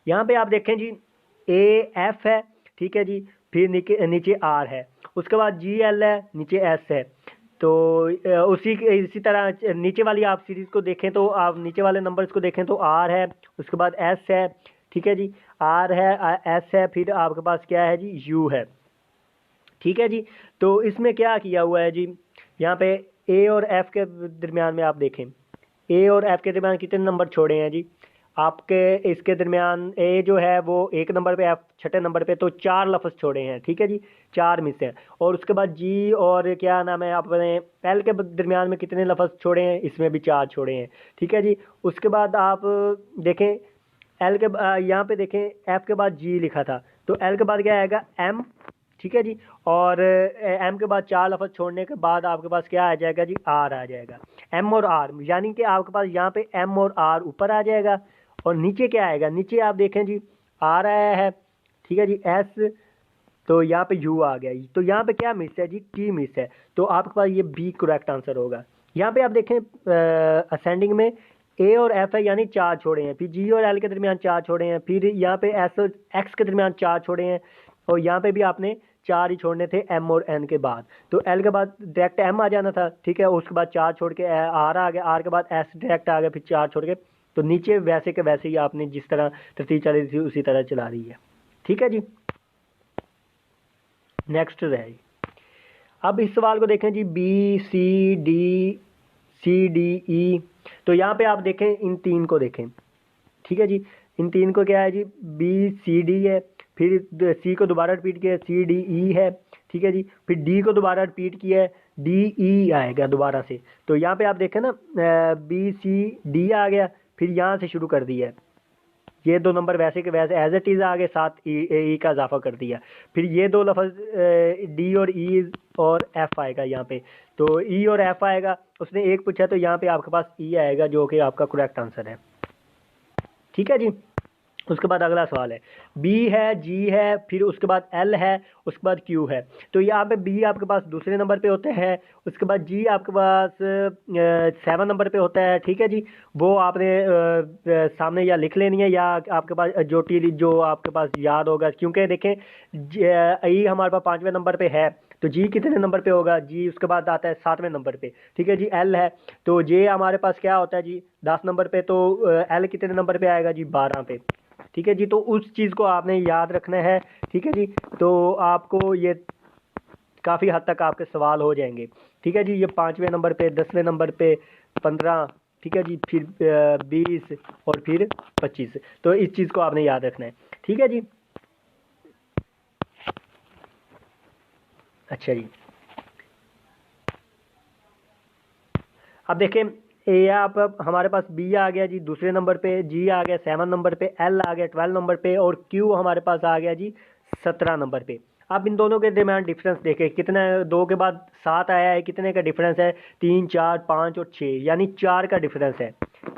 यहाँ पे आप देखें जी, ए एफ है, ठीक है जी। फिर नीचे आर है, उसके बाद जी एल है, नीचे एस है। तो इसी तरह नीचे वाली आप सीरीज को देखें तो आप नीचे वाले नंबर्स को देखें तो आर है, उसके बाद एस है, ठीक है जी। आर है, एस है, फिर आपके पास क्या है जी, यू है, ठीक है जी। तो इसमें क्या किया हुआ है जी, यहाँ पे ए और एफ के दरमियान में आप देखें, ए और एफ के दरमियान कितने नंबर छोड़े हैं जी, आपके इसके दरमियान ए जो है वो 1 नंबर पे, एफ 6 नंबर पे, तो 4 लफ्ज़ छोड़े हैं, ठीक है जी, 4 मिस हैं। और उसके बाद जी और क्या नाम है आपने एल के दरमियान में कितने लफ्ज़ छोड़े हैं, इसमें भी 4 छोड़े हैं, ठीक है जी। उसके बाद आप देखें, एल के यहाँ पे देखें, एफ के बाद जी लिखा था, तो एल के बाद क्या आएगा, एम, ठीक है जी। और एम के बाद 4 लफ्ज़ छोड़ने के बाद आपके पास क्या आ जाएगा जी, आर आ जाएगा। एम और आर, यानी कि आपके पास यहाँ पे एम और आर ऊपर आ जाएगा, और नीचे क्या आएगा, नीचे आप देखें जी, आर आया है, ठीक है जी, एस, तो यहाँ पे यू आ गया। तो यहाँ पे क्या मिस है जी, टी मिस है। तो आपके पास ये बी करेक्ट आंसर होगा। यहाँ पे आप देखें असेंडिंग में ए और एफ है, यानी 4 छोड़े हैं, फिर जी और एल के दरमियान 4 छोड़े हैं, फिर यहाँ पे एस और एक्स के दरमियान 4 छोड़े हैं, और यहाँ पे भी आपने 4 ही छोड़ने थे एम और एन के बाद। तो एल के बाद डायरेक्ट एम आ जाना था, ठीक है। उसके बाद 4 छोड़ के आर आ गया, आर के बाद एस डायरेक्ट आ गया, फिर 4 छोड़ के। तो नीचे वैसे के वैसे ही आपने जिस तरह तरतीब चली थी उसी तरह चला रही है, ठीक है जी। नेक्स्ट है जी, अब इस सवाल को देखें जी, बी सी डी ई। तो यहाँ पे आप देखें इन 3 को देखें, ठीक है जी। इन 3 को क्या है जी, बी सी डी है, फिर सी को दोबारा रिपीट किया सी डी ई है, ठीक है जी। फिर डी को दोबारा रिपीट किया है, डी ई आएगा दोबारा से। तो यहाँ पे आप देखें ना, बी सी डी आ गया, फिर यहाँ से शुरू कर दिया है, ये 2 नंबर वैसे के वैसे एज इट इज़ आगे, साथ ई का इजाफा कर दिया। फिर ये 2 लफ्ज़ डी और ई और एफ आएगा यहाँ पे। तो ई और एफ आएगा, उसने एक पूछा तो यहाँ पे आपके पास ई आएगा, जो कि आपका करेक्ट आंसर है, ठीक है जी। उसके बाद अगला सवाल है, बी है, जी है, फिर उसके बाद एल है, उसके बाद क्यू है। तो यहाँ पे बी आपके पास दूसरे नंबर पे होते हैं, उसके बाद जी आपके पास 7 नंबर पे होता है, ठीक है जी। वो आपने सामने या लिख लेनी है या आपके पास जो आपके पास याद होगा, क्योंकि देखें ई हमारे पास 5वें नंबर पे है, तो जी कितने नंबर पे होगा, जी उसके बाद आता है 7वें नंबर पे, ठीक है जी। एल है, तो जे हमारे पास क्या होता है जी 10 नंबर पे, तो एल कितने नंबर पे आएगा जी 12 पे, ठीक है जी। तो उस चीज़ को आपने याद रखना है, ठीक है जी। तो आपको ये काफ़ी हद तक आपके सवाल हो जाएंगे, ठीक है जी। ये 5वें नंबर पे, 10वें नंबर पे, 15, ठीक है जी, फिर 20 और फिर 25। तो इस चीज़ को आपने याद रखना है, ठीक है जी। अच्छा जी, अब देखें ए आप हमारे पास बी आ गया जी दूसरे नंबर पे, जी आ गया 7 नंबर पे, एल आ गया 12 नंबर पे, और क्यू हमारे पास आ गया जी 17 नंबर पे। अब इन दोनों के दरमियान डिफरेंस देखें कितना है, 2 के बाद 7 आया है, कितने का डिफरेंस है, 3, 4, 5 और 6, यानी 4 का डिफरेंस है,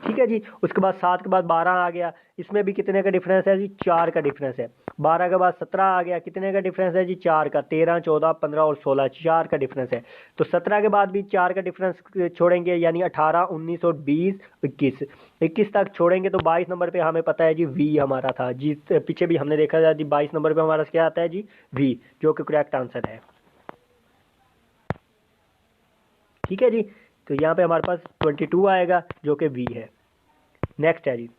ठीक है जी। उसके बाद 7 के बाद 12 आ गया, इसमें भी कितने का डिफरेंस है जी 4 का डिफरेंस है। 12 के बाद 17 आ गया, कितने का डिफरेंस है जी 4 का, 13, 14, 15 और 16, 4 का डिफरेंस है। तो 17 के बाद भी 4 का डिफरेंस छोड़ेंगे, यानी 18, 19 और 20, 21, 21 तक छोड़ेंगे तो 22 नंबर पे हमें पता है जी वी हमारा था जी। पीछे भी हमने देखा था जी 22 नंबर पे हमारा क्या आता है जी वी, जो कि करेक्ट आंसर है, ठीक है जी। तो यहाँ पे हमारे पास 22 आएगा जो कि वी है। नेक्स्ट है जी,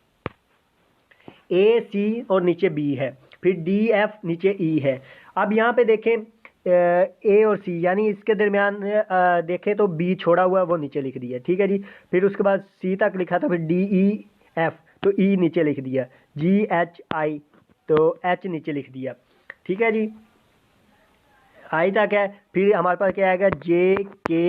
ए सी और नीचे बी है, फिर डी एफ नीचे ई है। अब यहाँ पे देखें ए और सी, यानी इसके दरमियान देखें तो बी छोड़ा हुआ है, वो नीचे लिख दिया, ठीक है जी। फिर उसके बाद सी तक लिखा था, फिर डी ई एफ, तो ई नीचे लिख दिया, जी एच आई, तो एच नीचे लिख दिया, ठीक है जी। आई तक है, फिर हमारे पास क्या आएगा जे के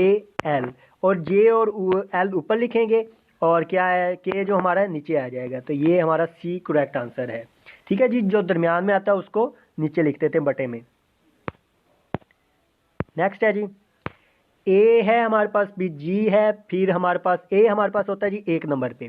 एल, और जे और एल ऊपर लिखेंगे, और क्या है के जो हमारा नीचे आ जाएगा। तो ये हमारा सी करेक्ट आंसर है, ठीक है जी। जो दरमियान में आता है उसको नीचे लिखते थे बटे में। नेक्स्ट है जी, ए है हमारे पास, भी जी है, फिर हमारे पास ए हमारे पास होता है जी 1 नंबर पे,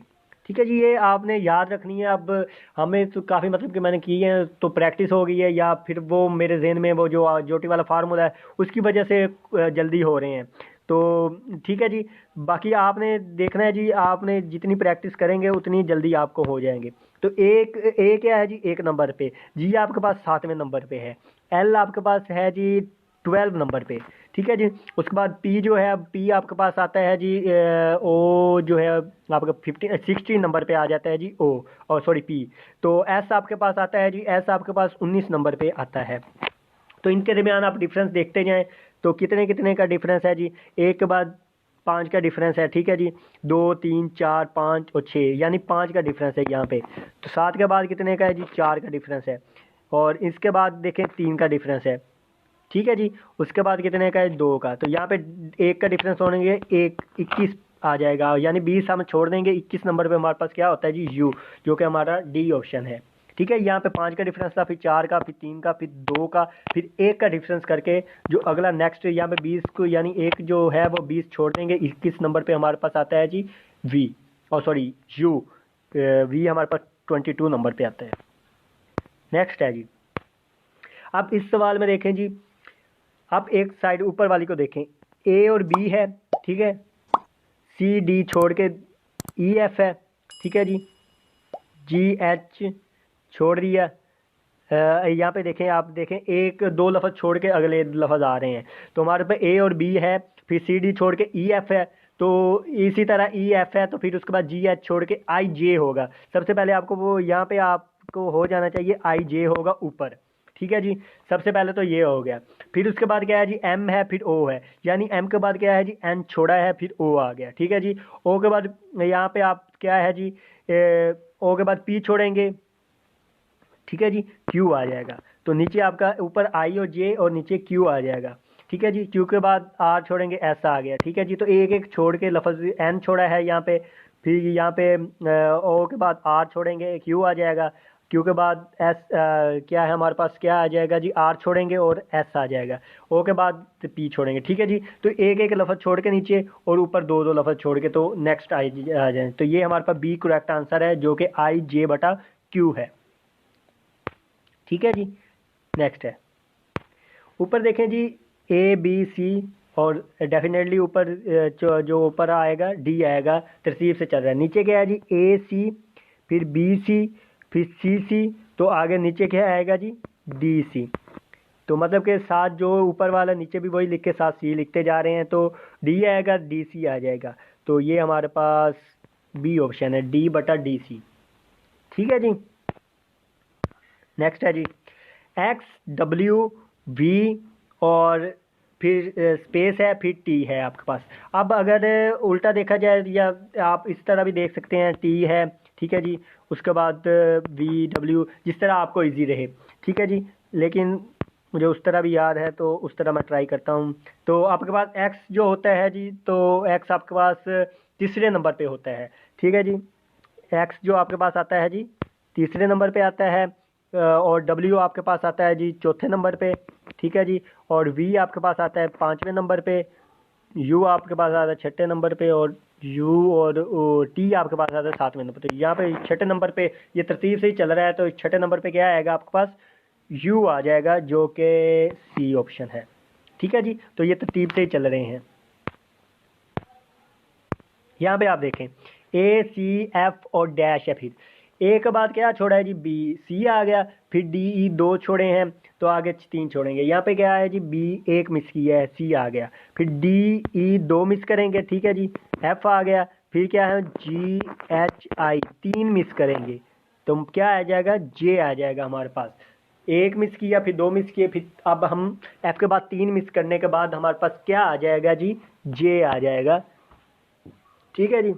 ठीक है जी। ये आपने याद रखनी है। अब हमें तो काफ़ी मतलब कि मैंने की है तो प्रैक्टिस हो गई है, या फिर वो मेरे जहन में वो जो जोटी वाला फार्मूला है उसकी वजह से जल्दी हो रहे हैं, तो ठीक है जी। बाकी आपने देखना है जी, आपने जितनी प्रैक्टिस करेंगे उतनी जल्दी आपको हो जाएंगे। तो एक ए क्या है जी 1 नंबर पे, जी आपके पास 7वें नंबर पे है, एल आपके पास है जी 12 नंबर पे, ठीक है जी। उसके बाद पी जो है, पी आपके पास आता है जी ओ जो है आपका 16 नंबर पे आ जाता है जी ओ, और सॉरी पी। तो एस आपके पास आता है जी, एस आपके पास 19 नंबर पे आता है। तो इनके दरमियान आप डिफरेंस देखते जाएं, तो कितने कितने का डिफरेंस है जी, एक के बाद 5 का डिफरेंस है, ठीक है जी। 2, 3, 4, 5 और 6, यानी 5 का डिफरेंस है यहाँ पे। तो 7 के बाद कितने का है जी 4 का डिफरेंस है, और इसके बाद देखें 3 का डिफरेंस है, ठीक है जी। उसके बाद कितने का है 2 का। तो यहाँ पे 1 का डिफरेंस होने 21 आ जाएगा, यानी 20 हम छोड़ देंगे, 21 नंबर पे हमारे पास क्या होता है जी यू, जो कि हमारा डी ऑप्शन है, ठीक है। यहाँ पे 5 का डिफरेंस था, फिर 4 का, फिर 3 का, फिर 2 का, फिर 1 का डिफरेंस करके जो अगला नेक्स्ट यहाँ पे 20 को, यानी 1 जो है वो 20 छोड़ देंगे, 21 नंबर पे हमारे पास आता है जी वी, और सॉरी यू, वी हमारे पास 22 नंबर पे आता है। नेक्स्ट है जी, अब इस सवाल में देखें जी, आप एक साइड ऊपर वाली को देखें, ए और बी है, ठीक है, सी डी छोड़ के ई एफ है, ठीक है जी, जी एच छोड़ दिया, यहाँ पे देखें, आप देखें एक दो लफ्ज़ छोड़ के अगले लफ्ज़ आ रहे हैं। तो हमारे पे ए और बी है, फिर सी डी छोड़ के ई एफ है, तो इसी तरह ई एफ है, तो फिर उसके बाद जी एच छोड़ के आई जे होगा। सबसे पहले आपको वो यहाँ पे आपको हो जाना चाहिए आई जे होगा ऊपर, ठीक है जी। सबसे पहले तो ये हो गया। फिर उसके बाद क्या है जी, एम है, फिर ओ है, यानी एम के बाद क्या है जी, एन छोड़ा है, फिर ओ आ गया, ठीक है जी। ओ के बाद यहाँ पे आप क्या है जी, ओ के बाद पी छोड़ेंगे, ठीक है जी, क्यू आ जाएगा। तो नीचे आपका ऊपर आई और जे और नीचे क्यू आ जाएगा, ठीक है जी। क्यू के बाद आर छोड़ेंगे, एस आ गया, ठीक है जी। तो एक एक छोड़ के लफ्ज़ एन छोड़ा है यहाँ पे, फिर यहाँ पे ओ के बाद आर छोड़ेंगे, क्यू आ जाएगा। क्यू के बाद एस क्या है हमारे पास, क्या आ जाएगा जी, आर छोड़ेंगे और एस आ जाएगा। ओ के बाद पी छोड़ेंगे, ठीक है जी। तो एक एक लफ्ज़ छोड़ के नीचे और ऊपर दो दो लफ्ज़ छोड़ के तो नेक्स्ट आ जाए। तो ये हमारे पास बी करेक्ट आंसर है, जो कि आई जे बटा क्यू है, ठीक है जी। नेक्स्ट है, ऊपर देखें जी, ए बी सी, और डेफिनेटली ऊपर जो ऊपर आएगा डी आएगा, तरतीब से चल रहा है। नीचे क्या है जी, ए सी, फिर बी सी, फिर सी सी, तो आगे नीचे क्या आएगा जी, डी सी। तो मतलब के साथ जो ऊपर वाला नीचे भी वही लिख के साथ सी लिखते जा रहे हैं, तो डी आएगा, डी सी आ जाएगा। तो ये हमारे पास बी ऑप्शन है, डी बटा डी सी, ठीक है जी। नेक्स्ट है जी, एक्स डब्ल्यू वी और फिर स्पेस है, फिर टी है आपके पास। अब अगर उल्टा देखा जाए, या आप इस तरह भी देख सकते हैं, टी है, ठीक है जी, उसके बाद वी डब्ल्यू, जिस तरह आपको इजी रहे, ठीक है जी। लेकिन मुझे उस तरह भी याद है, तो उस तरह मैं ट्राई करता हूँ। तो आपके पास एक्स जो होता है जी, तो एक्स आपके पास तीसरे नंबर पे होता है, ठीक है जी। एक्स जो आपके पास आता है जी, तीसरे नंबर पे आता है, और डब्ल्यू आपके पास आता है जी चौथे नंबर पे, ठीक है जी। और वी आपके पास आता है पाँचवें नंबर पे, यू आपके पास आता है छठे नंबर पे, और यू और टी आपके पास आता है सातवें नंबर पे। तो यहाँ पे छठे नंबर पे ये तरतीब से ही चल रहा है, तो छठे नंबर पे क्या आएगा आपके पास, यू आ जाएगा, जो कि सी ऑप्शन है, ठीक है जी। तो ये तरतीब से ही चल रहे हैं। यहाँ पे आप देखें, ए सी एफ और डैश है, फिर ए के बाद क्या छोड़ा है जी, बी, सी आ गया, फिर डी ई दो छोड़े हैं, तो आगे तीन छोड़ेंगे। यहाँ पे क्या है जी, बी एक मिस किया है, सी आ गया, फिर डी ई दो मिस करेंगे, ठीक है जी, एफ आ गया, फिर क्या है जी एच आई तीन मिस करेंगे, तो क्या आ जाएगा, जे आ जाएगा हमारे पास। एक मिस किया, फिर दो मिस किए, फिर अब हम एफ के बाद तीन मिस करने के बाद हमारे पास क्या आ जाएगा जी, जे आ जाएगा, ठीक है जी।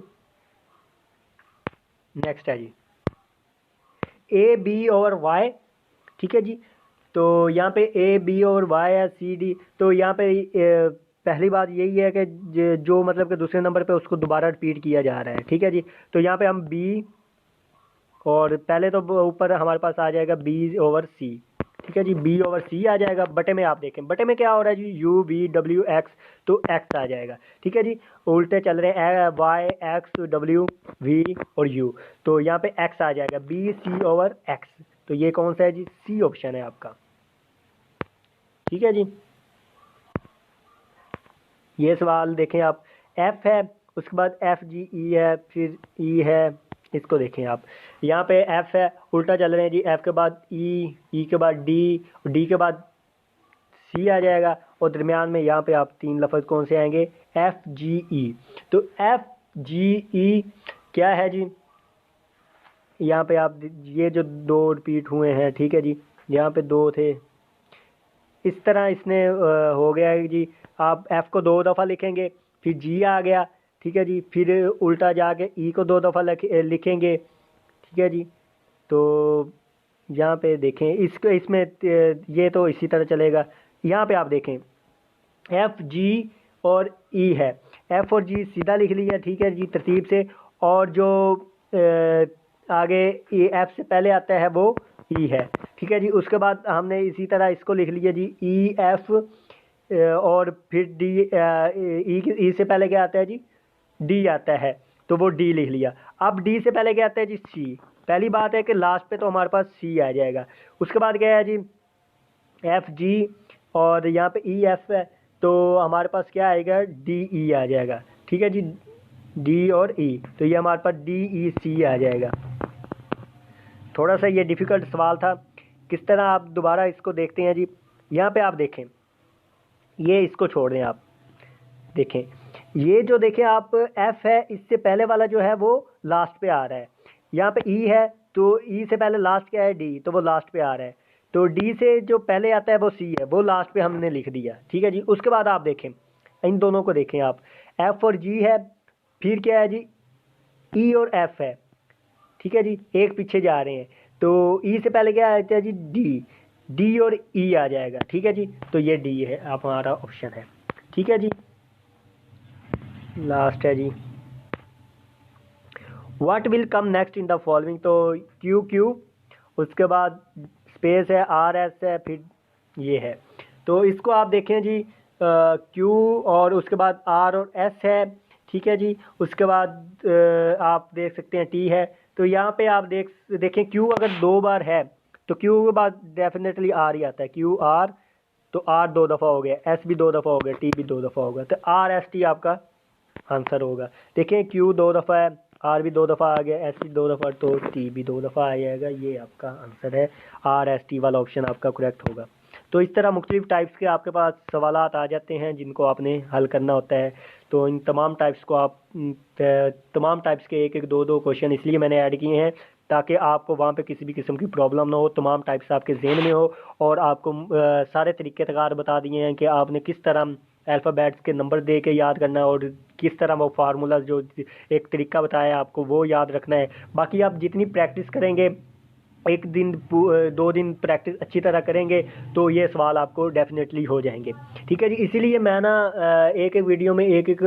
नेक्स्ट है जी, ए बी और वाई, ठीक है जी। तो यहाँ पे ए बी और वाई है, सी डी, तो यहाँ पे पहली बात यही है कि जो मतलब कि दूसरे नंबर पे उसको दोबारा रिपीट किया जा रहा है, ठीक है जी। तो यहाँ पे हम बी, और पहले तो ऊपर हमारे पास आ जाएगा बी ओवर सी, ठीक है जी, बी ओवर सी आ जाएगा। बटे में आप देखें, बटे में क्या हो रहा है जी, यू वी डब्ल्यू एक्स, तो एक्स आ जाएगा, ठीक है जी। उल्टे चल रहे हैं, वाई एक्स डब्ल्यू वी और यू, तो यहाँ पे एक्स आ जाएगा, बी सी ओवर एक्स। तो ये कौन सा है जी, सी ऑप्शन है आपका, ठीक है जी। ये सवाल देखें आप, एफ है, उसके बाद एफ जी ई है, फिर ई है, इसको देखें आप, यहाँ पे एफ है, उल्टा चल रहे हैं जी, एफ के बाद ई के बाद डी के बाद सी आ जाएगा, और दरमियान में यहाँ पे आप तीन लफ्ज़ कौन से आएंगे, एफ जी ई। तो एफ जी ई क्या है जी, यहाँ पे आप ये जो दो रिपीट हुए हैं, ठीक है जी, यहाँ पे दो थे, इस तरह इसने हो गया है जी। आप एफ को दो दफ़ा लिखेंगे, फिर जी आ गया, ठीक है जी, फिर उल्टा जाके ई को दो दफ़ा लिखेंगे, ठीक है जी। तो यहाँ पे देखें, इसको इसमें ये तो इसी तरह चलेगा। यहाँ पे आप देखें, एफ जी और ई है, एफ और जी सीधा लिख लिया, ठीक है जी, तरतीब से। और जो आगे एफ से पहले आता है वो ई है, ठीक है जी। उसके बाद हमने इसी तरह इसको लिख लिया जी, ई एफ, और फिर डी, ई से पहले क्या आता है जी, डी आता है, तो वो डी लिख लिया। अब डी से पहले क्या आता है जी, सी। पहली बात है कि लास्ट पे तो हमारे पास सी आ जाएगा। उसके बाद क्या है जी, एफ जी, और यहाँ पे ई एफ है, तो हमारे पास क्या आएगा, डी ई आ जाएगा, ठीक है जी, डी और ई, तो ये हमारे पास डी ई सी आ जाएगा। थोड़ा सा ये डिफ़िकल्ट सवाल था, किस तरह आप दोबारा इसको देखते हैं जी। यहाँ पे आप देखें, ये इसको छोड़ दें, आप देखें ये जो देखें आप एफ है, इससे पहले वाला जो है वो लास्ट पे आ रहा है। यहाँ पे ई है, तो ई से पहले लास्ट क्या है, डी, तो वो लास्ट पे आ रहा है। तो डी से जो पहले आता है वो सी है, वो लास्ट पे हमने लिख दिया, ठीक है जी। उसके बाद आप देखें, इन दोनों को देखें आप, एफ और जी है, फिर क्या है जी, ई और एफ है, ठीक है जी, एक पीछे जा रहे हैं। तो ई से पहले क्या आता है जी, डी, डी और ई आ जाएगा, ठीक है जी। तो ये डी है आप हमारा ऑप्शन है, ठीक है जी। लास्ट है जी, what will come next in the following, तो क्यू क्यू, उसके बाद स्पेस है, आर एस है, फिर ये है। तो इसको आप देखें जी, क्यू और उसके बाद आर और एस है, ठीक है जी। उसके बाद आप देख सकते हैं टी है। तो यहाँ पे आप देखें क्यू अगर 2 बार है तो क्यू के बाद डेफिनेटली आर ही आता है, क्यू आर, तो आर 2 दफ़ा हो गया, एस भी 2 दफ़ा हो गया, टी भी 2 दफ़ा होगा, तो आर एस टी आपका आंसर होगा। देखें क्यू 2 दफ़ा है, आर भी 2 दफ़ा आ गया, एस भी 2 दफ़ा, तो टी भी 2 दफ़ा आ जाएगा। ये आपका आंसर है, आर एस टी वाला ऑप्शन आपका करेक्ट होगा। तो इस तरह मुख्तलिफ टाइप्स के आपके पास सवालात आ जाते हैं जिनको आपने हल करना होता है। तो इन तमाम टाइप्स को आप तमाम टाइप्स के एक एक दो दो क्वेश्चन इसलिए मैंने ऐड किए हैं ताकि आपको वहाँ पे किसी भी किस्म की प्रॉब्लम ना हो, तमाम टाइप्स आपके जहन में हो। और आपको सारे तरीके तकार बता दिए हैं कि आपने किस तरह अल्फ़ाबेट्स के नंबर दे के याद करना है और किस तरह वो फार्मूला जो एक तरीका बताया आपको वो याद रखना है। बाकी आप जितनी प्रैक्टिस करेंगे, एक दिन 2 दिन प्रैक्टिस अच्छी तरह करेंगे तो ये सवाल आपको डेफिनेटली हो जाएंगे, ठीक है जी। इसीलिए मैं ना एक एक वीडियो में एक एक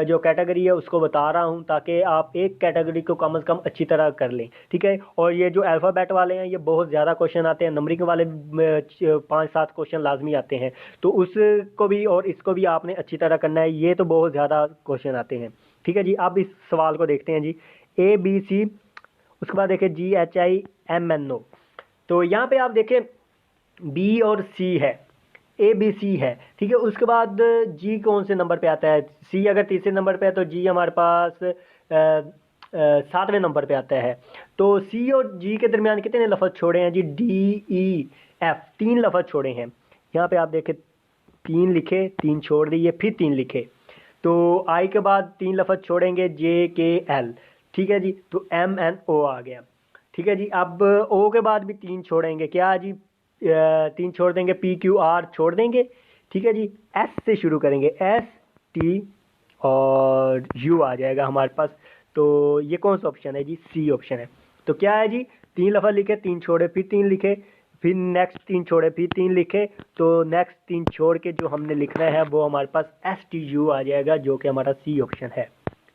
जो कैटेगरी है उसको बता रहा हूँ ताकि आप एक कैटेगरी को कम से कम अच्छी तरह कर लें, ठीक है। और ये जो अल्फ़ाबेट वाले हैं ये बहुत ज़्यादा क्वेश्चन आते हैं, नंबरिंग वाले 5-7 क्वेश्चन लाजमी आते हैं, तो उसको भी और इसको भी आपने अच्छी तरह करना है। ये तो बहुत ज़्यादा क्वेश्चन आते हैं, ठीक है जी। अब इस सवाल को देखते हैं जी, ए बी सी, उसके बाद देखें G H I M N O. तो यहाँ पे आप देखें बी और सी है, ए बी सी है, ठीक है। उसके बाद जी कौन से नंबर पे आता है, सी अगर तीसरे नंबर पे है तो जी हमारे पास 7वें नंबर पे आता है। तो सी और जी के दरमियान कितने लफ्ज़ छोड़े हैं जी, डी ई एफ, 3 लफ्ज़ छोड़े हैं। यहाँ पे आप देखें 3 लिखे, 3 छोड़ दिए, फिर 3 लिखे। तो आई के बाद 3 लफ्ज़ छोड़ेंगे, जे के एल, ठीक है जी, तो एम एन ओ आ गया, ठीक है जी। अब ओ के बाद भी 3 छोड़ेंगे, क्या जी 3 छोड़ देंगे, पी क्यू आर छोड़ देंगे, ठीक है जी। एस से शुरू करेंगे, एस टी और यू आ जाएगा हमारे पास। तो ये कौन सा ऑप्शन है जी, सी ऑप्शन है। तो क्या है जी, 3 लफ्ज़ लिखे, 3 छोड़े, फिर 3 लिखे, फिर नेक्स्ट 3 छोड़े, फिर 3 लिखे, तो नेक्स्ट 3 छोड़ के जो हमने लिखना है वो हमारे पास एस टी यू आ जाएगा जो कि हमारा सी ऑप्शन है,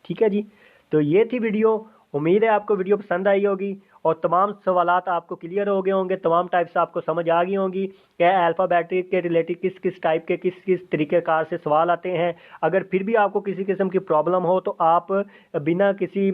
ठीक है जी। तो ये थी वीडियो, उम्मीद है आपको वीडियो पसंद आई होगी और तमाम सवालात आपको क्लियर हो गए होंगे, तमाम टाइप्स आपको समझ आ गई होंगी कि अल्फ़ाबेटिक के रिलेटेड किस किस टाइप के किस किस तरीक़ेकार से सवाल आते हैं। अगर फिर भी आपको किसी किस्म की प्रॉब्लम हो तो आप बिना किसी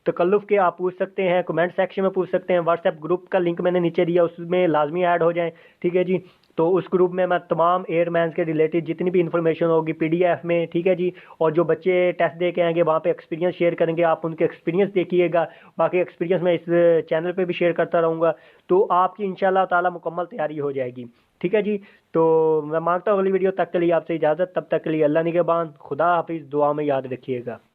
तकल्लुफ़ के आप पूछ सकते हैं, कमेंट सेक्शन में पूछ सकते हैं। व्हाट्सएप ग्रुप का लिंक मैंने नीचे दिया, उसमें लाजमी ऐड हो जाएं, ठीक है जी। तो उस ग्रुप में मैं तमाम एयरमैन्स के रिलेटेड जितनी भी इंफॉर्मेशन होगी पीडीएफ में, ठीक है जी। और जो बच्चे टेस्ट दे के आएंगे वहाँ पे एक्सपीरियंस शेयर करेंगे, आप उनके एक्सपीरियंस देखिएगा। बाकी एक्सपीरियंस मैं इस चैनल पे भी शेयर करता रहूँगा, तो आपकी इंशाल्लाह ताला मुकम्मल तैयारी हो जाएगी, ठीक है जी। तो मैं मांगता हूँ अगली वीडियो तक के लिए आपसे इजाज़त, तब तक के लिए अल्लाह निगहबान, खुदा हाफिज़, दुआ में याद रखिएगा।